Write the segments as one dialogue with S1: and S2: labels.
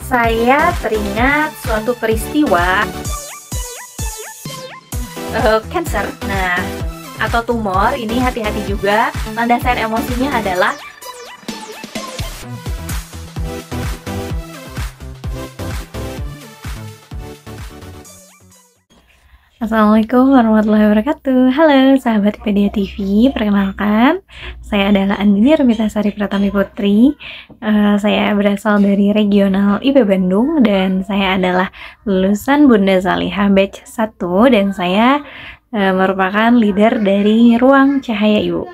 S1: Saya teringat suatu peristiwa cancer. Nah, atau tumor, ini hati-hati juga. Landasan emosinya adalah Assalamualaikum warahmatullahi wabarakatuh. Halo sahabat Pedia TV, perkenalkan saya adalah Andini Remitasari Pratami Putri. Saya berasal dari regional IB Bandung dan saya adalah lulusan Bunda Zaliha batch 1 dan saya merupakan leader dari Ruang Cahaya Ibu.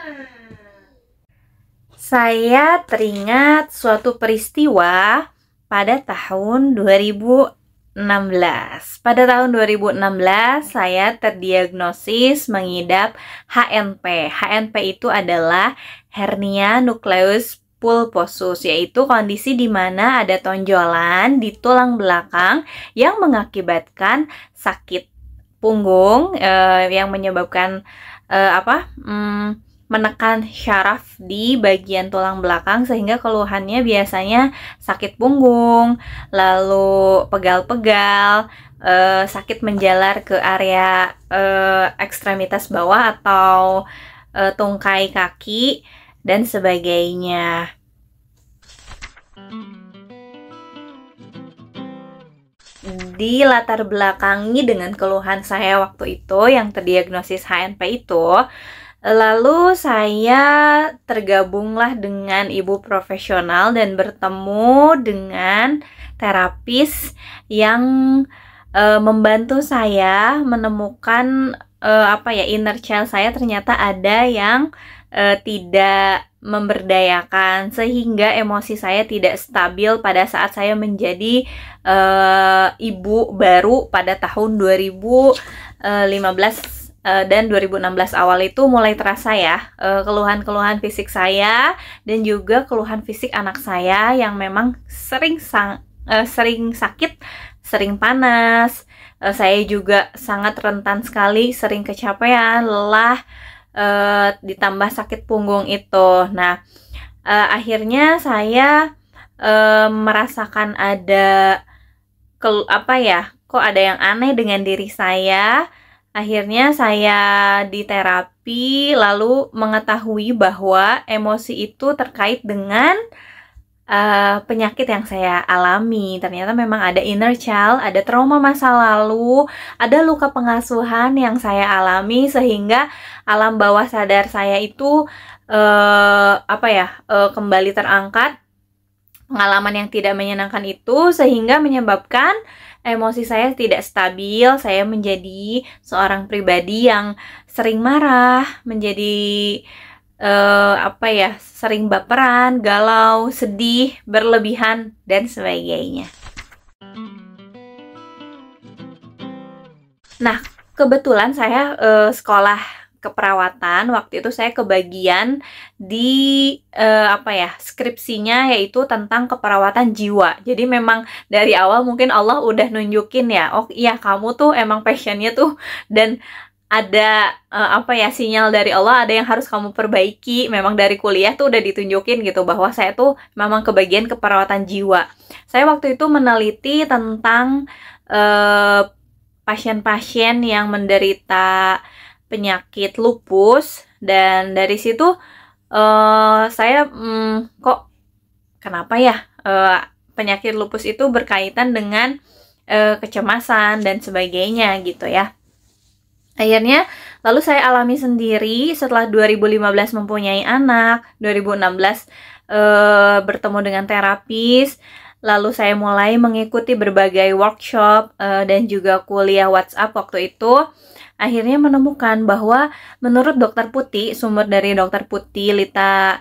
S1: Saya teringat suatu peristiwa pada tahun 2016. Pada tahun 2016 saya terdiagnosis mengidap HNP. HNP itu adalah hernia nukleus pulposus, yaitu kondisi di mana ada tonjolan di tulang belakang yang mengakibatkan sakit punggung yang menyebabkan menekan syaraf di bagian tulang belakang sehingga keluhannya biasanya sakit punggung, lalu pegal-pegal, sakit menjalar ke area ekstremitas bawah atau tungkai kaki dan sebagainya. Di latar belakangi dengan keluhan saya waktu itu yang terdiagnosis HNP itu, lalu saya tergabunglah dengan ibu profesional dan bertemu dengan terapis yang membantu saya menemukan inner child saya ternyata ada yang tidak memberdayakan sehingga emosi saya tidak stabil pada saat saya menjadi ibu baru pada tahun 2015 dan 2016 awal itu mulai terasa ya keluhan-keluhan fisik saya dan juga keluhan fisik anak saya yang memang sering sakit, sering panas. Saya juga sangat rentan sekali, sering kecapean, lelah, ditambah sakit punggung itu. Nah, akhirnya saya merasakan ada kok ada yang aneh dengan diri saya. Akhirnya saya diterapi lalu mengetahui bahwa emosi itu terkait dengan penyakit yang saya alami. Ternyata memang ada inner child, ada trauma masa lalu, ada luka pengasuhan yang saya alami sehingga alam bawah sadar saya itu kembali terangkat. Pengalaman yang tidak menyenangkan itu sehingga menyebabkan emosi saya tidak stabil. Saya menjadi seorang pribadi yang sering marah, menjadi sering baperan, galau, sedih, berlebihan dan sebagainya. Nah, kebetulan saya sekolah keperawatan. Waktu itu saya kebagian di skripsinya yaitu tentang keperawatan jiwa. Jadi memang dari awal mungkin Allah udah nunjukin ya, oh iya kamu tuh emang passionnya tuh dan ada sinyal dari Allah, ada yang harus kamu perbaiki. Memang dari kuliah tuh udah ditunjukin gitu bahwa saya tuh memang kebagian keperawatan jiwa. Saya waktu itu meneliti tentang pasien-pasien yang menderita penyakit lupus dan dari situ saya kenapa ya penyakit lupus itu berkaitan dengan kecemasan dan sebagainya gitu ya. Akhirnya lalu saya alami sendiri setelah 2015 mempunyai anak, 2016 bertemu dengan terapis, lalu saya mulai mengikuti berbagai workshop dan juga kuliah WhatsApp waktu itu. Akhirnya menemukan bahwa menurut Dokter Putih, sumber dari Dokter Putih Lita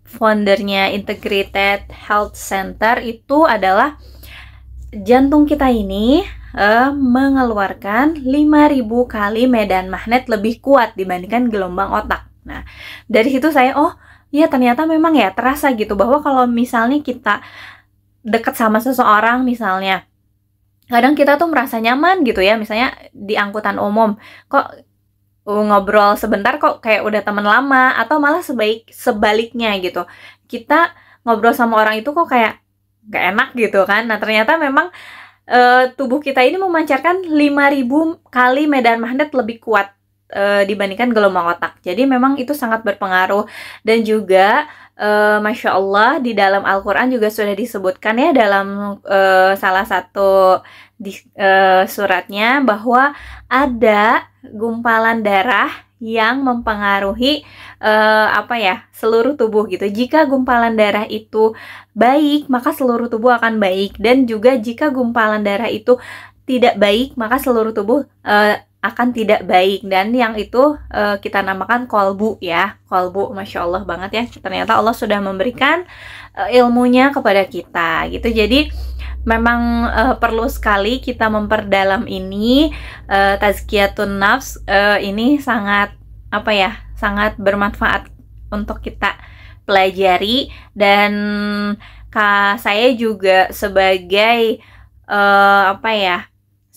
S1: foundernya Integrated Health Center itu adalah jantung kita ini mengeluarkan 5.000 kali medan magnet lebih kuat dibandingkan gelombang otak. Nah, dari situ saya ya ternyata memang ya terasa gitu bahwa kalau misalnya kita dekat sama seseorang misalnya, kadang kita tuh merasa nyaman gitu ya, misalnya di angkutan umum, kok ngobrol sebentar kok kayak udah teman lama, atau malah sebaliknya gitu. Kita ngobrol sama orang itu kok kayak gak enak gitu kan. Nah ternyata memang tubuh kita ini memancarkan 5.000 kali medan magnet lebih kuat dibandingkan gelombang otak. Jadi memang itu sangat berpengaruh. Dan juga Masya Allah di dalam Al-Quran juga sudah disebutkan ya dalam salah satu suratnya bahwa ada gumpalan darah yang mempengaruhi seluruh tubuh gitu. Jika gumpalan darah itu baik, maka seluruh tubuh akan baik. Dan juga jika gumpalan darah itu tidak baik, maka seluruh tubuh akan tidak baik. Dan yang itu kita namakan kolbu ya. Kolbu, Masya Allah banget ya. Ternyata Allah sudah memberikan ilmunya kepada kita gitu. Jadi memang perlu sekali kita memperdalam ini. Tazkiyatun nafs ini sangat sangat bermanfaat untuk kita pelajari. Dan saya juga sebagai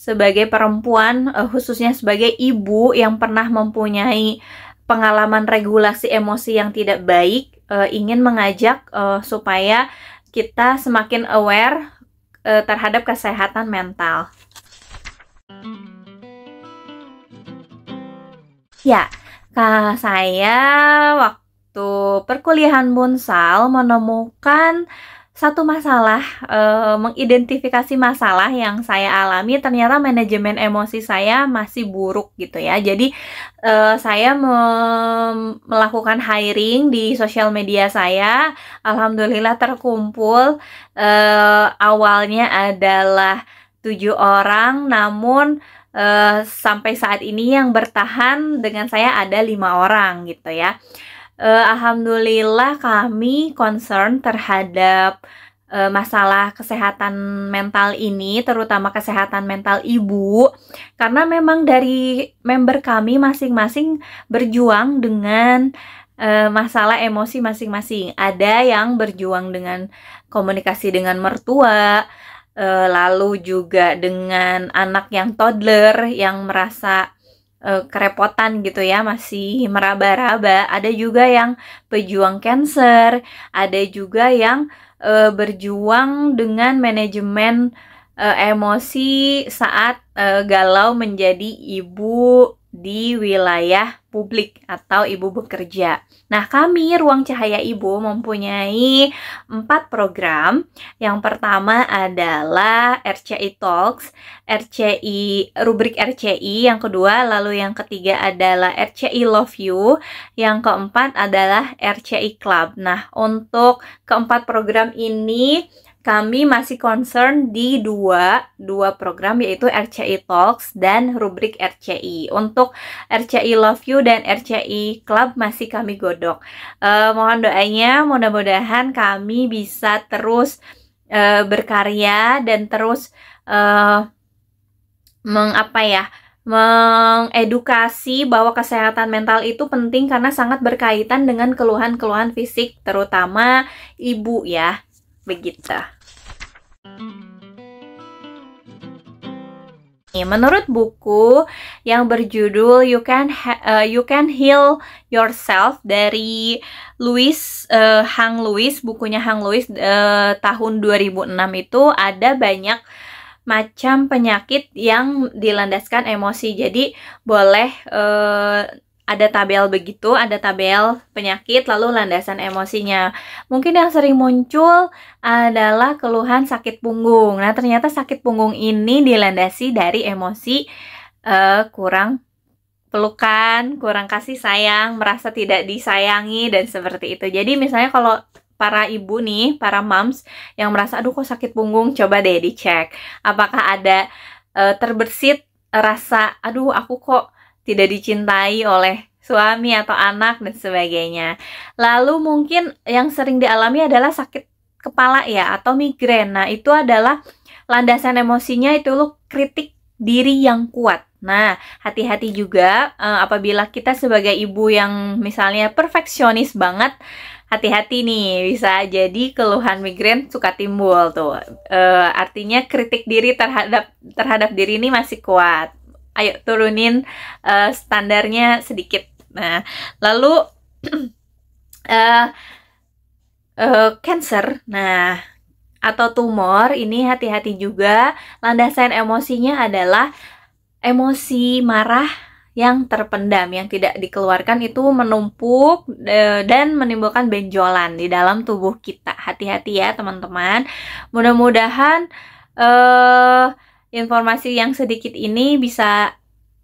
S1: sebagai perempuan, khususnya sebagai ibu yang pernah mempunyai pengalaman regulasi emosi yang tidak baik, ingin mengajak supaya kita semakin aware terhadap kesehatan mental. Ya, saya waktu perkuliahan Bunsal menemukan satu masalah, mengidentifikasi masalah yang saya alami. Ternyata manajemen emosi saya masih buruk gitu ya. Jadi saya melakukan hiring di sosial media saya. Alhamdulillah terkumpul, awalnya adalah 7 orang, namun sampai saat ini yang bertahan dengan saya ada 5 orang gitu ya. Alhamdulillah kami concern terhadap masalah kesehatan mental ini, terutama kesehatan mental ibu, karena memang dari member kami masing-masing berjuang dengan masalah emosi masing-masing. Ada yang berjuang dengan komunikasi dengan mertua, lalu juga dengan anak yang toddler yang merasa kerepotan gitu ya, masih meraba-raba. Ada juga yang pejuang cancer, ada juga yang berjuang dengan manajemen emosi saat galau menjadi ibu di wilayah publik atau ibu bekerja. Nah, kami Ruang Cahaya Ibu mempunyai 4 program. Yang pertama adalah RCI Talks, rubrik RCI yang kedua, lalu yang ketiga adalah RCI Love You, yang keempat adalah RCI Club. Nah, untuk keempat program ini kami masih concern di dua program, yaitu RCI Talks dan rubrik RCI. Untuk RCI Love You dan RCI Club masih kami godok. Mohon doanya, mudah-mudahan kami bisa terus berkarya dan terus mengedukasi bahwa kesehatan mental itu penting karena sangat berkaitan dengan keluhan-keluhan fisik, terutama ibu ya. Begitu. Menurut buku yang berjudul You Can Heal Yourself dari Hang Lewis, bukunya Hang Lewis tahun 2006 itu ada banyak macam penyakit yang dilandaskan emosi. Jadi boleh ada tabel begitu, ada tabel penyakit lalu landasan emosinya. Mungkin yang sering muncul adalah keluhan sakit punggung. Nah, ternyata sakit punggung ini dilandasi dari emosi kurang pelukan, kurang kasih sayang, merasa tidak disayangi dan seperti itu. Jadi misalnya kalau para ibu nih, para moms yang merasa aduh kok sakit punggung, coba deh dicek apakah ada terbersit rasa aduh aku kok tidak dicintai oleh suami atau anak dan sebagainya. Lalu mungkin yang sering dialami adalah sakit kepala ya atau migrain. Nah, itu adalah landasan emosinya itu kritik diri yang kuat. Nah, hati-hati juga apabila kita sebagai ibu yang misalnya perfeksionis banget, hati-hati nih, bisa jadi keluhan migrain suka timbul tuh. Artinya kritik diri terhadap diri ini masih kuat. Ayo turunin standarnya sedikit. Nah, lalu cancer, nah, atau tumor, ini hati-hati juga. Landasan emosinya adalah emosi marah yang terpendam, yang tidak dikeluarkan itu menumpuk dan menimbulkan benjolan di dalam tubuh kita. Hati-hati ya teman-teman. Mudah-mudahan informasi yang sedikit ini bisa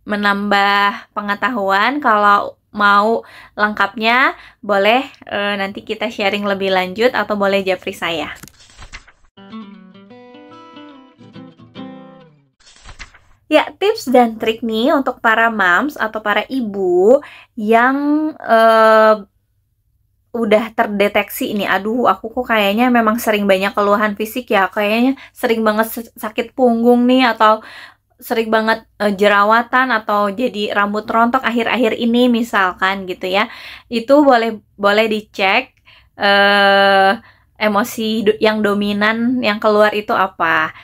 S1: menambah pengetahuan. Kalau mau lengkapnya boleh nanti kita sharing lebih lanjut atau boleh japri saya. Ya, tips dan trik nih untuk para moms atau para ibu yang udah terdeteksi ini, aduh aku kok kayaknya memang sering banyak keluhan fisik ya, kayaknya sering banget sakit punggung nih, atau sering banget jerawatan, atau jadi rambut rontok akhir-akhir ini misalkan gitu ya. Itu boleh dicek emosi yang dominan yang keluar itu apa.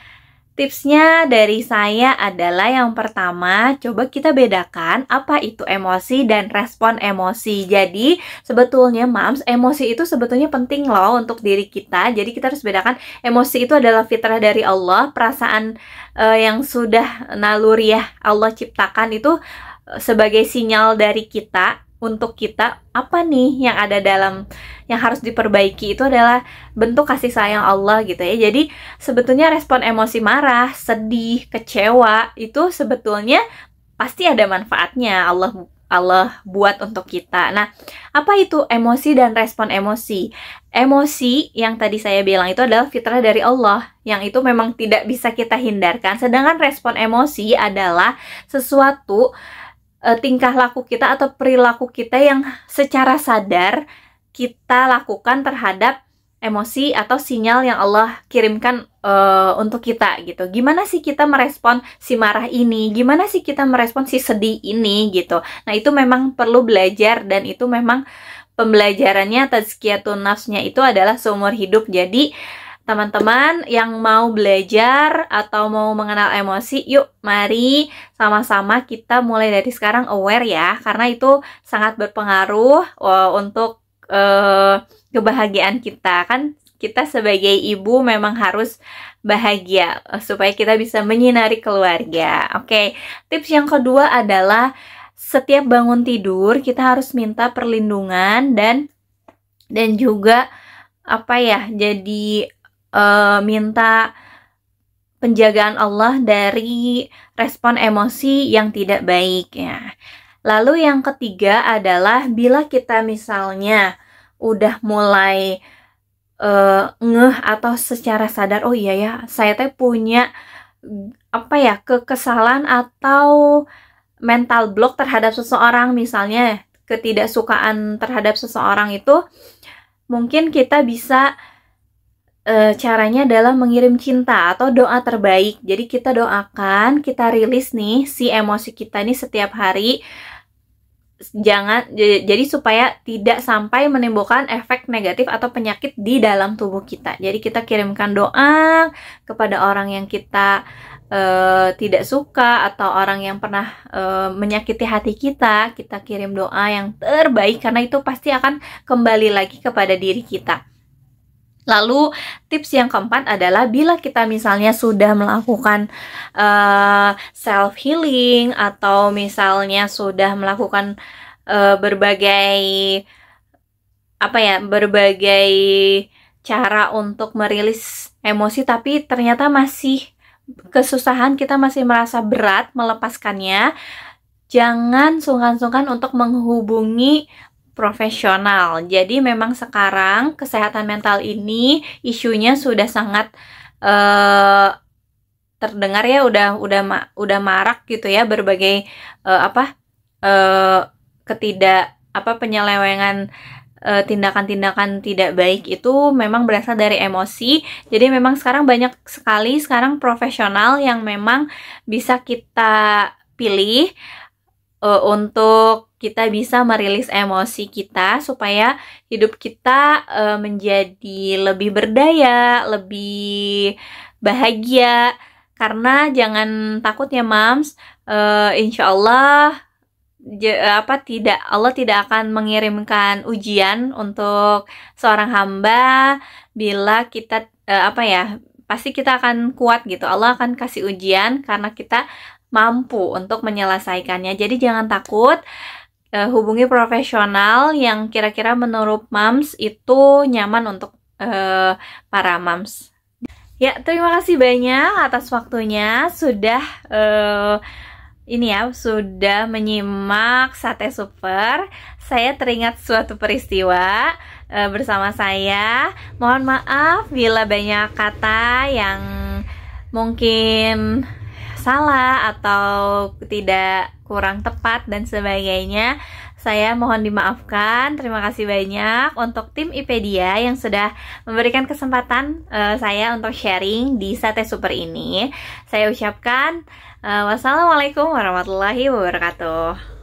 S1: Tipsnya dari saya adalah yang pertama, coba kita bedakan apa itu emosi dan respon emosi. Jadi, sebetulnya moms, emosi itu sebetulnya penting loh untuk diri kita. Jadi, kita harus bedakan emosi itu adalah fitrah dari Allah, perasaan yang sudah naluriah Allah ciptakan itu sebagai sinyal dari kita untuk kita, apa nih yang ada dalam yang harus diperbaiki, itu adalah bentuk kasih sayang Allah gitu ya. Jadi sebetulnya respon emosi marah, sedih, kecewa itu sebetulnya pasti ada manfaatnya, Allah buat untuk kita. Nah, apa itu emosi dan respon emosi? Emosi yang tadi saya bilang itu adalah fitrah dari Allah, yang itu memang tidak bisa kita hindarkan. Sedangkan respon emosi adalah sesuatu tingkah laku kita atau perilaku kita yang secara sadar kita lakukan terhadap emosi atau sinyal yang Allah kirimkan untuk kita gitu. Gimana sih kita merespon si marah ini? Gimana sih kita merespon si sedih ini gitu. Nah, itu memang perlu belajar, dan itu memang pembelajarannya, tazkiyatun nafsnya itu adalah seumur hidup. Jadi teman-teman yang mau belajar atau mau mengenal emosi, yuk mari sama-sama kita mulai dari sekarang aware ya, karena itu sangat berpengaruh untuk kebahagiaan kita. Kan kita sebagai ibu memang harus bahagia supaya kita bisa menyinari keluarga. Oke, tips yang kedua adalah setiap bangun tidur kita harus minta perlindungan dan juga apa ya, jadi minta penjagaan Allah dari respon emosi yang tidak baik ya. Lalu yang ketiga adalah bila kita misalnya udah mulai ngeh atau secara sadar, oh iya ya, saya teh punya apa ya, kekesalan atau mental block terhadap seseorang, misalnya ketidaksukaan terhadap seseorang, itu mungkin kita bisa caranya adalah mengirim cinta atau doa terbaik. Jadi kita doakan, kita rilis nih si emosi kita nih setiap hari. Jadi supaya tidak sampai menimbulkan efek negatif atau penyakit di dalam tubuh kita. Jadi kita kirimkan doa kepada orang yang kita tidak suka atau orang yang pernah menyakiti hati kita. Kita kirim doa yang terbaik, karena itu pasti akan kembali lagi kepada diri kita. Lalu tips yang keempat adalah bila kita misalnya sudah melakukan self healing atau misalnya sudah melakukan berbagai cara untuk merilis emosi, tapi ternyata masih kesusahan, kita masih merasa berat melepaskannya, jangan sungkan-sungkan untuk menghubungi profesional. Jadi memang sekarang kesehatan mental ini isunya sudah sangat terdengar ya, udah marak gitu ya, berbagai penyelewengan, tindakan-tindakan tidak baik itu memang berasal dari emosi. Jadi memang sekarang banyak sekali profesional yang memang bisa kita pilih untuk kita bisa merilis emosi kita supaya hidup kita menjadi lebih berdaya, lebih bahagia. Karena jangan takut ya moms, insya Allah Allah tidak akan mengirimkan ujian untuk seorang hamba bila kita pasti kita akan kuat gitu. Allah akan kasih ujian karena kita mampu untuk menyelesaikannya. Jadi jangan takut, hubungi profesional yang kira-kira menurut moms itu nyaman untuk para moms. Ya, terima kasih banyak atas waktunya sudah sudah menyimak Sate Super. Saya teringat suatu peristiwa bersama saya. Mohon maaf bila banyak kata yang mungkin salah atau tidak kurang tepat dan sebagainya. Saya mohon dimaafkan. Terima kasih banyak untuk tim IPedia yang sudah memberikan kesempatan saya untuk sharing di Sate Super ini. Saya ucapkan wassalamualaikum warahmatullahi wabarakatuh.